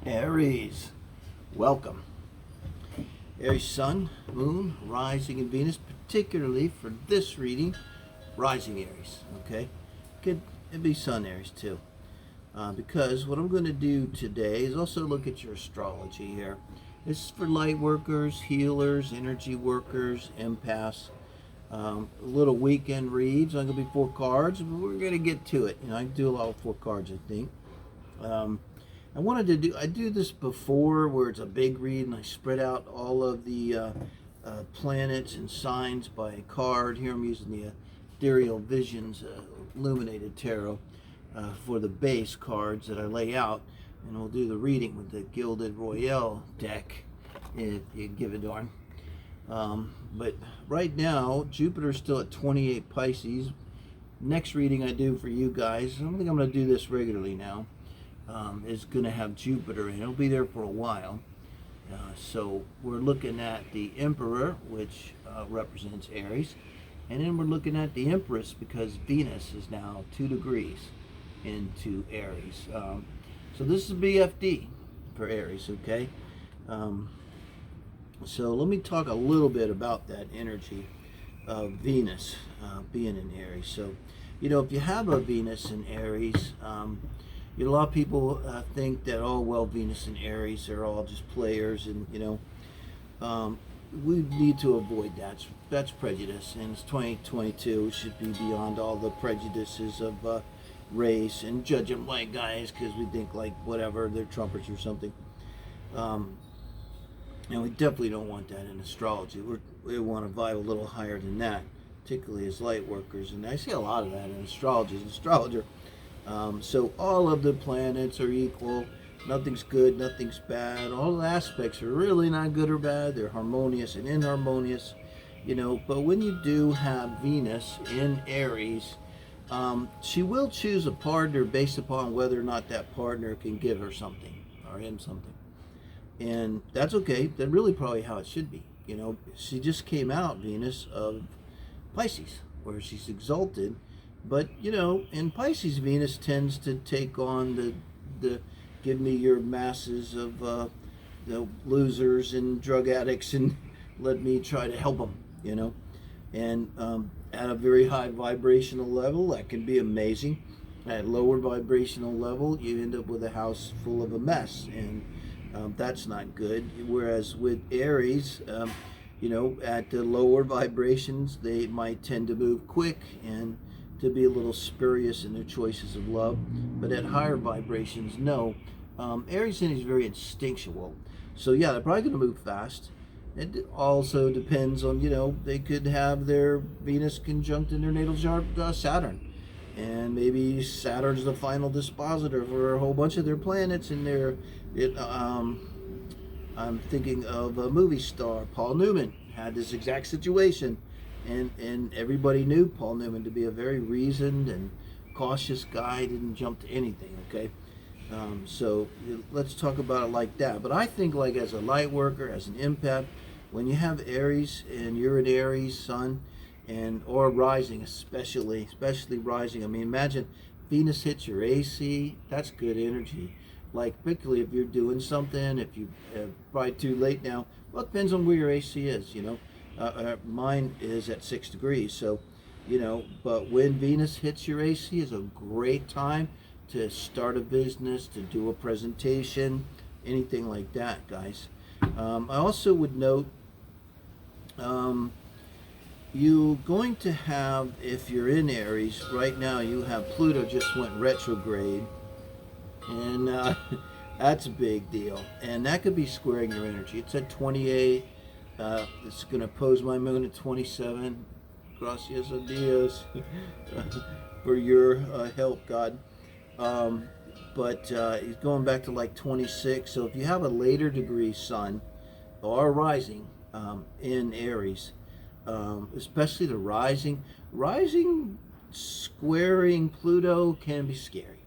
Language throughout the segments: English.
Aries, welcome. Aries Sun, Moon, Rising, and Venus, particularly for this reading, Rising Aries, okay? Could it be Sun Aries too? Because what I'm going to do today is also look at your astrology here. This is for light workers, healers, energy workers, empaths. A little weekend reads. I'm going to be 4 cards, but we're going to get to it. I can do a lot with 4 cards, I think. I do this before where it's a big read and I spread out all of the planets and signs by card. Here I'm using the Ethereal Visions Illuminated Tarot for the base cards that I lay out, and we'll do the reading with the Gilded Royale deck if you give a darn. But right now, Jupiter's still at 28 Pisces. Next reading I do for you guys, I don't think I'm going to do this regularly now, is going to have Jupiter, and it'll be there for a while. So we're looking at the Emperor, which represents Aries, and then we're looking at the Empress because Venus is now 2 degrees into Aries. So this is BFD for Aries, okay? So let me talk a little bit about that energy of Venus being in Aries. So, if you have a Venus in Aries, a lot of people think that, oh, well, Venus and Aries are all just players, and, we need to avoid that. That's prejudice, and it's 2022. It should be beyond all the prejudices of race and judging white guys because we think, like, whatever, they're Trumpers or something. And we definitely don't want that in astrology. We want to vibe a little higher than that, particularly as light workers. And I see a lot of that in astrology, as an astrologer. So all of the planets are equal. Nothing's good, nothing's bad. All the aspects are really not good or bad. They're harmonious and inharmonious, But when you do have Venus in Aries, she will choose a partner based upon whether or not that partner can give her something or him something. And that's okay. That's really probably how it should be. She just came out, Venus, of Pisces, where she's exalted. But, in Pisces, Venus tends to take on the give me your masses of the losers and drug addicts and let me try to help them, And at a very high vibrational level, that can be amazing. At lower vibrational level, you end up with a house full of a mess, and that's not good. Whereas with Aries, at the lower vibrations, they might tend to move quick and to be a little spurious in their choices of love. But at higher vibrations, no. Aries is very instinctual. So yeah, they're probably going to move fast. It also depends on, they could have their Venus conjunct in their natal chart Saturn. And maybe Saturn's the final dispositor for a whole bunch of their planets in their... I'm thinking of a movie star, Paul Newman, had this exact situation. And everybody knew Paul Newman to be a very reasoned and cautious guy, didn't jump to anything, okay? So let's talk about it like that. But I think, like, as a light worker, as an empath, when you have Aries and you're an Aries sun, or rising, especially rising. I mean, imagine Venus hits your AC. That's good energy. Like, particularly if you're doing something, if you probably too late now. Well, it depends on where your AC is. Mine is at 6 degrees. So, but when Venus hits your AC, is a great time to start a business, to do a presentation, anything like that, guys. I also would note. You're going to have, if you're in Aries, right now you have Pluto just went retrograde, and that's a big deal. And that could be squaring your energy. It's at 28. It's going to oppose my moon at 27. Gracias a Dios for your help, God. But it's going back to like 26. So if you have a later degree sun or rising in Aries, especially the rising squaring Pluto can be scary.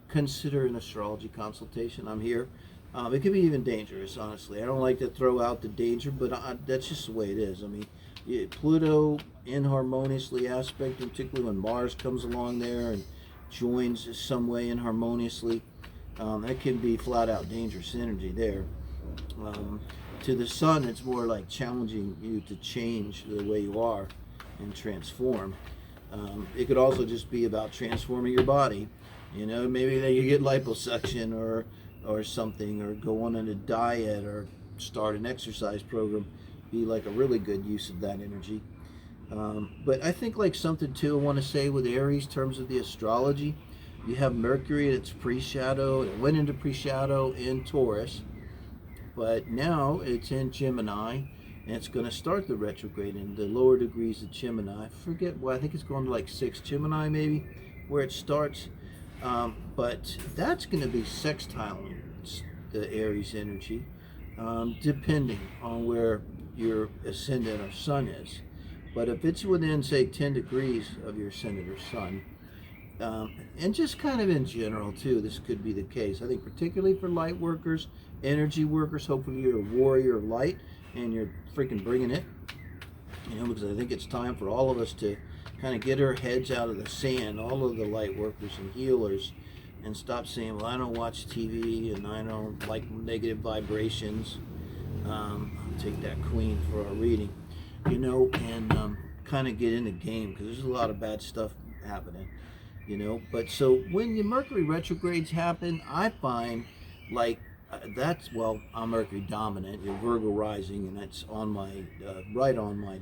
Consider an astrology consultation. I'm here. It can be even dangerous, honestly. I don't like to throw out the danger, but that's just the way it is. I mean, Pluto inharmoniously aspected, particularly when Mars comes along there and joins some way inharmoniously. That can be flat out dangerous energy there. To the sun, it's more like challenging you to change the way you are and transform. It could also just be about transforming your body. You know, maybe that you get liposuction or something, or go on a diet or start an exercise program. Be like a really good use of that energy. But I think like something too I want to say with Aries in terms of the astrology, you have Mercury at its pre-shadow. It went into pre-shadow in Taurus, but now it's in Gemini, and it's going to start the retrograde in the lower degrees of Gemini. I forget what, I think it's going to like 6 Gemini maybe, where it starts. But that's going to be sextile the Aries energy, depending on where your ascendant or sun is. But if it's within, say, 10 degrees of your ascendant or sun, and just kind of in general too, this could be the case. I think particularly for light workers, energy workers, hopefully you're a warrior of light and you're freaking bringing it, you know, because I think it's time for all of us to kind of get our heads out of the sand, all of the light workers and healers, and stop saying, well, I don't watch TV and I don't like negative vibrations. I'll take that queen for our reading, you know, and kind of get in the game, because there's a lot of bad stuff happening, you know. But so when the Mercury retrogrades happen, I find like that's, well, I'm Mercury dominant, you're Virgo rising, and that's on my right on my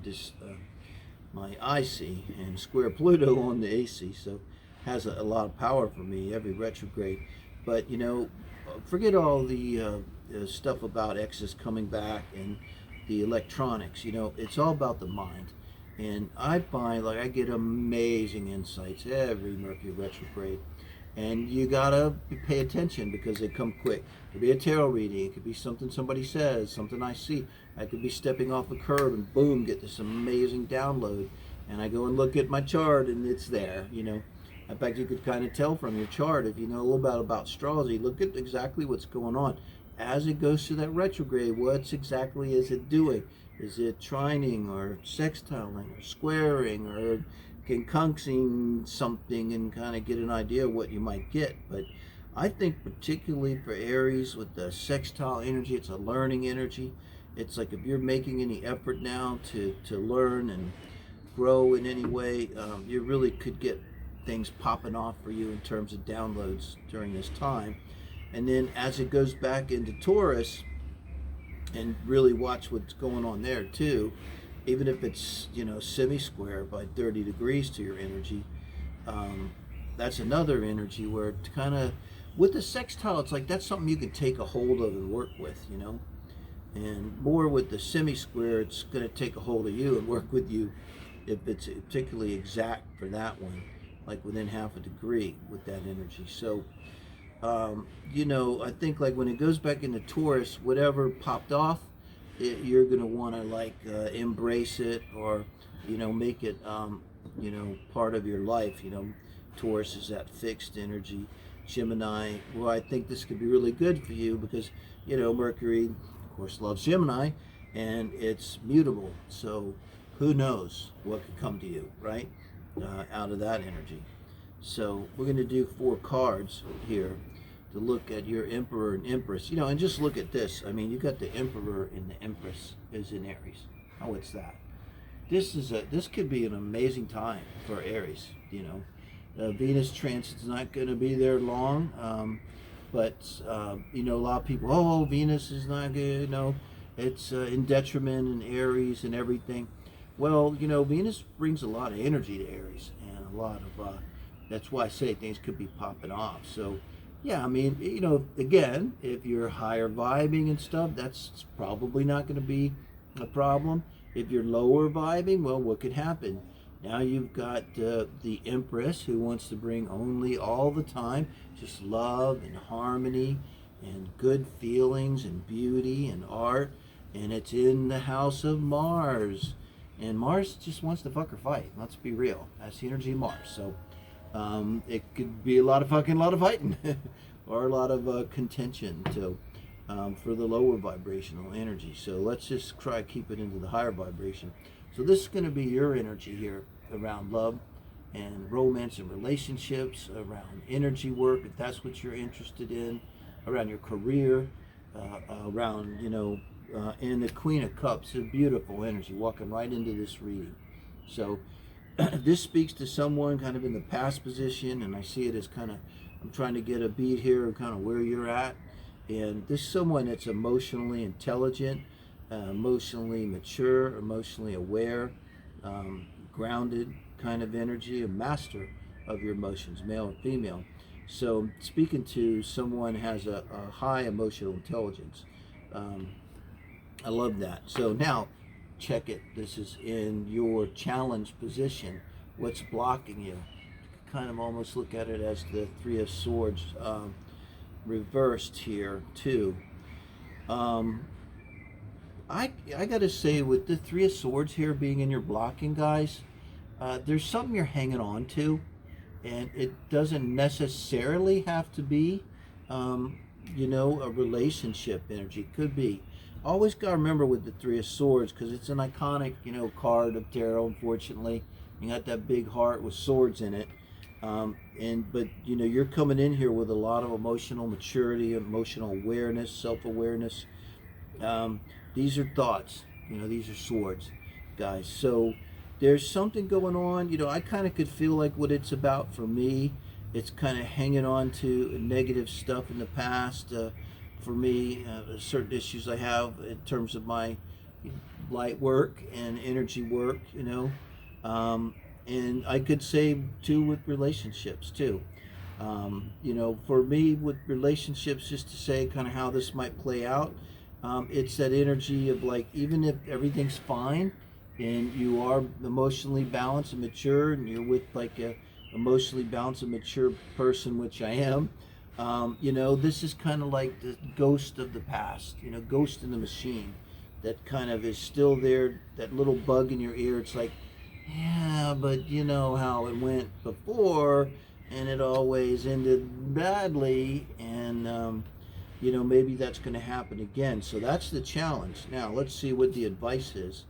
my IC, and square Pluto on the AC, so has a lot of power for me every retrograde. But you know, forget all the stuff about X's coming back and the electronics. You know, it's all about the mind. And I find like I get amazing insights every Mercury retrograde, and you gotta pay attention because they come quick. It could be a tarot reading, it could be something somebody says, something I see. I could be stepping off a curb and boom, get this amazing download, and I go and look at my chart and it's there, you know. In fact, you could kind of tell from your chart, if you know a little bit about astrology, look at exactly what's going on as it goes through that retrograde. What's exactly is it doing? Is it trining or sextiling or squaring or conjuncting something, and kind of get an idea of what you might get? But I think particularly for Aries with the sextile energy, it's a learning energy. It's like if you're making any effort now to learn and grow in any way, you really could get things popping off for you in terms of downloads during this time. And then as it goes back into Taurus, and really watch what's going on there too, even if it's, you know, semi-square by 30 degrees to your energy, that's another energy where it kind of, with the sextile, it's like that's something you can take a hold of and work with, you know. And more with the semi-square, it's going to take a hold of you and work with you if it's particularly exact for that one, like within half a degree with that energy. So you know, I think like when it goes back into Taurus, whatever popped off, you're going to want to like embrace it, or, you know, make it, you know, part of your life. You know, Taurus is that fixed energy. Gemini, well, I think this could be really good for you because, you know, Mercury, of course, loves Gemini, and it's mutable. So who knows what could come to you, right, out of that energy. So we're going to do 4 cards here to look at your Emperor and Empress. You know, and just look at this. I mean, you got the Emperor and the Empress is in Aries. How it's that? This could be an amazing time for Aries. You know, Venus transit's not going to be there long, but you know, a lot of people, oh, Venus is not good. You know, it's in detriment in Aries and everything. Well, you know, Venus brings a lot of energy to Aries, and a lot of that's why I say things could be popping off. So, yeah, I mean, you know, again, if you're higher vibing and stuff, that's probably not going to be a problem. If you're lower vibing, well, what could happen? Now you've got the Empress, who wants to bring only all the time just love and harmony and good feelings and beauty and art, and it's in the house of Mars. And Mars just wants to fuck or fight. Let's be real. That's the energy of Mars. So it could be a lot of fighting or a lot of contention too, for the lower vibrational energy. So let's just try to keep it into the higher vibration. So this is going to be your energy here around love and romance and relationships, around energy work, if that's what you're interested in, around your career, around, and the Queen of Cups, a beautiful energy walking right into this reading. So this speaks to someone kind of in the past position, and I see it as kind of, I'm trying to get a beat here of kind of where you're at. And this is someone that's emotionally intelligent, emotionally mature, emotionally aware, grounded kind of energy, a master of your emotions, male or female. So speaking to someone has a high emotional intelligence. I love that. So now, check it. This is in your challenge position. What's blocking you? Kind of almost look at it as the Three of Swords reversed here too. I gotta say, with the Three of Swords here being in your blocking, guys, there's something you're hanging on to, and it doesn't necessarily have to be, a relationship energy. It could be. Always got to remember with the Three of Swords, because it's an iconic, card of tarot, unfortunately. You got that big heart with swords in it. But you're coming in here with a lot of emotional maturity, emotional awareness, self-awareness. These are thoughts, these are swords, guys. So there's something going on. I kind of could feel like what it's about for me. It's kind of hanging on to negative stuff in the past. For me, certain issues I have in terms of my light work and energy work, and I could say too with relationships too. For me with relationships, just to say kind of how this might play out, it's that energy of like, even if everything's fine and you are emotionally balanced and mature, and you're with like a emotionally balanced and mature person, which I am, this is kind of like the ghost of the past, ghost in the machine that kind of is still there, that little bug in your ear. It's like, yeah, but you know how it went before, and it always ended badly, and maybe that's going to happen again. So that's the challenge. Now let's see what the advice is.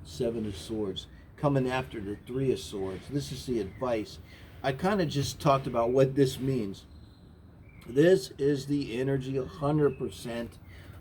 Seven of Swords coming after the Three of Swords. This is the advice. I kind of just talked about what this means. This is the energy 100%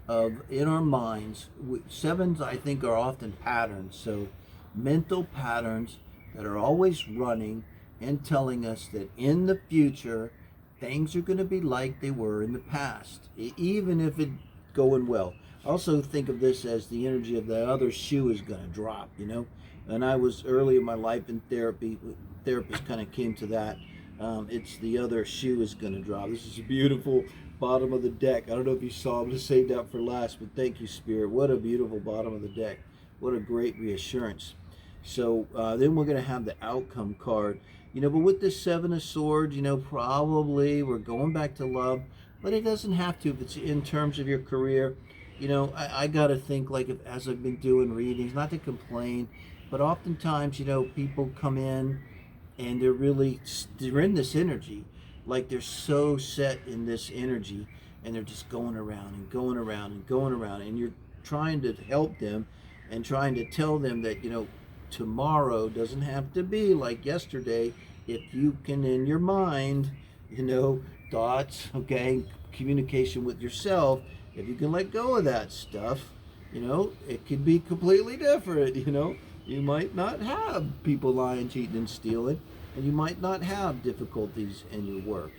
of in our minds. Sevens, I think, are often patterns. So mental patterns that are always running and telling us that in the future things are going to be like they were in the past, even if it's going well. I also think of this as the energy of the other shoe is going to drop, And I was early in my life in therapy, therapist kind of came to that. It's the other shoe is going to drop. This is a beautiful bottom of the deck. I don't know if you saw, I'm going to save that for last, but thank you, Spirit. What a beautiful bottom of the deck. What a great reassurance. So then we're going to have the outcome card. But with the Seven of Swords, probably we're going back to love, but it doesn't have to if it's in terms of your career. I got to think, like, as I've been doing readings, not to complain, but oftentimes, people come in and they're in this energy, like they're so set in this energy, and they're just going around and going around and going around, and you're trying to help them and trying to tell them that, tomorrow doesn't have to be like yesterday if you can, in your mind, thoughts, okay, communication with yourself, if you can let go of that stuff, it could be completely different. You might not have people lying, cheating, and stealing, and you might not have difficulties in your work,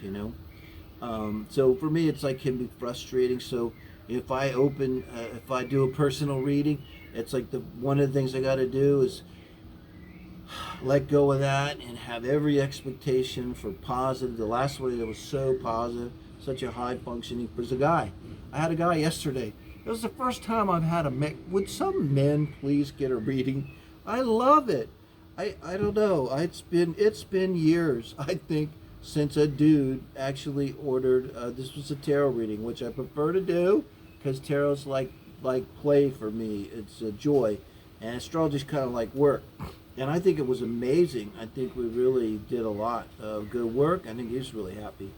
So for me, it's like, can be frustrating. So if I do a personal reading, it's like one of the things I got to do is let go of that and have every expectation for positive. The last one that was so positive, such a high functioning, was a guy. I had a guy yesterday. It was the first time I've had would some men please get a reading? I love it. I don't know. It's been years, I think, since a dude actually ordered. This was a tarot reading, which I prefer to do because tarot's like play for me. It's a joy, and astrology's kind of like work. And I think it was amazing. I think we really did a lot of good work. I think he was really happy.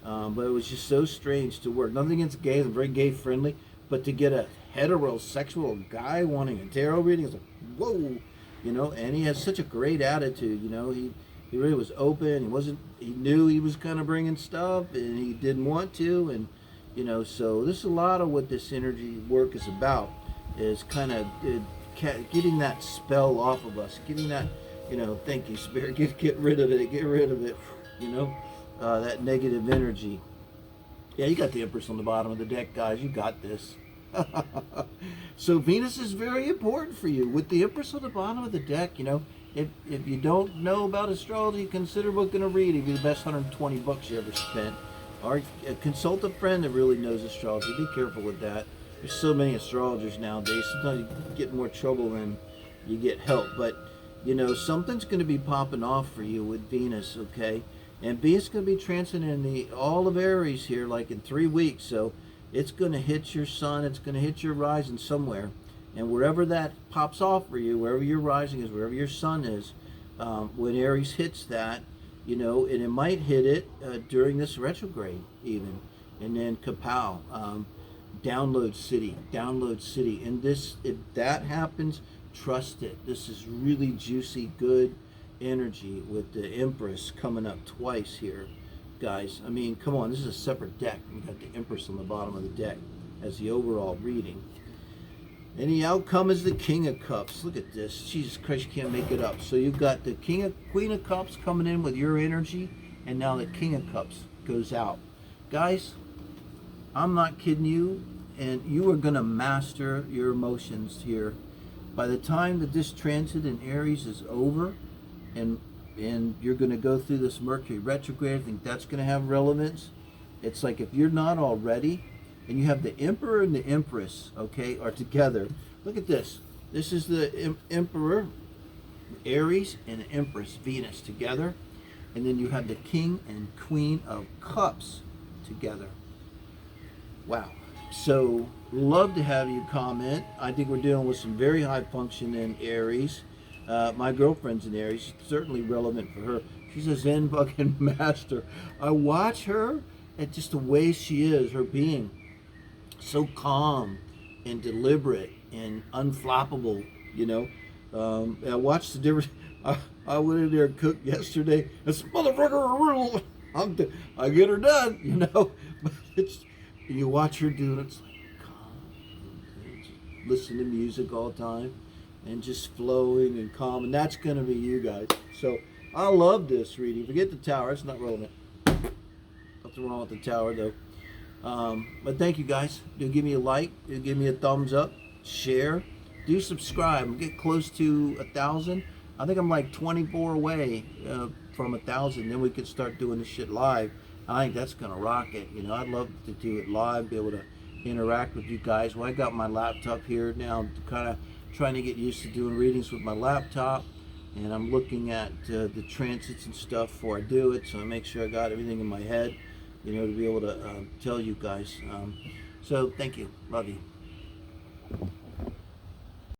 But it was just so strange to work. Nothing against gays. I'm very gay friendly. But to get a heterosexual guy wanting a tarot reading, it's like, whoa. And he has such a great attitude. He really was open. He knew he was kind of bringing stuff, and he didn't want to, and so this is a lot of what this energy work is about, is kind of getting that spell off of us, getting that, thank you, Spirit, get rid of it, that negative energy. Yeah, you got the Empress on the bottom of the deck, guys. You got this. So Venus is very important for you. With the Empress on the bottom of the deck, if you don't know about astrology, consider booking a reading. It'd be the best $120 you ever spent. Or consult a friend that really knows astrology. Be careful with that. There's so many astrologers nowadays. Sometimes you get more trouble than you get help. But, something's going to be popping off for you with Venus, okay? And Venus is going to be transiting in all of Aries here, like in 3 weeks. So it's going to hit your sun. It's going to hit your rising somewhere. And wherever that pops off for you, wherever your rising is, wherever your sun is, when Aries hits that, and it might hit it during this retrograde even. And then kapow, download city. And if that happens, trust it. This is really juicy, good energy with the Empress coming up twice here, guys. I mean, come on, this is a separate deck. You got the Empress on the bottom of the deck as the overall reading. And the outcome is the King of Cups. Look at this. Jesus Christ, you can't make it up. So you've got the Queen of Cups coming in with your energy, and now the King of Cups goes out. Guys, I'm not kidding you, and you are going to master your emotions here. By the time that this transit in Aries is over, and you're going to go through this Mercury retrograde, I think that's going to have relevance. It's like if you're not already, and you have the Emperor and the Empress, okay, are together. Look at this. This is the Emperor, Aries, and the Empress, Venus, together. And then you have the King and Queen of Cups together. Wow. So, love to have you comment. I think we're dealing with some very high function in Aries. My girlfriend's in Aries. Certainly relevant for her. She's a Zen fucking master. I watch her and just the way she is, her being. So calm and deliberate and unflappable, I watched the difference. I went in there and cooked yesterday. This motherfucker, I get her done, But you watch her do it. It's like calm, listen to music all the time, and just flowing and calm. And that's gonna be you guys. So I love this reading. Forget the tower; it's not relevant. Nothing wrong with the tower though. But thank you guys. Do give me a like, do give me a thumbs up, share, do subscribe. Get close to 1,000. I think I'm like 24 away from 1,000. Then we can start doing this shit live. I think that's gonna rock it. I'd love to do it live, be able to interact with you guys. Well, I got my laptop here now, kind of trying to get used to doing readings with my laptop, and I'm looking at the transits and stuff before I do it, so I make sure I got everything in my head. To be able to tell you guys. So thank you. Love you.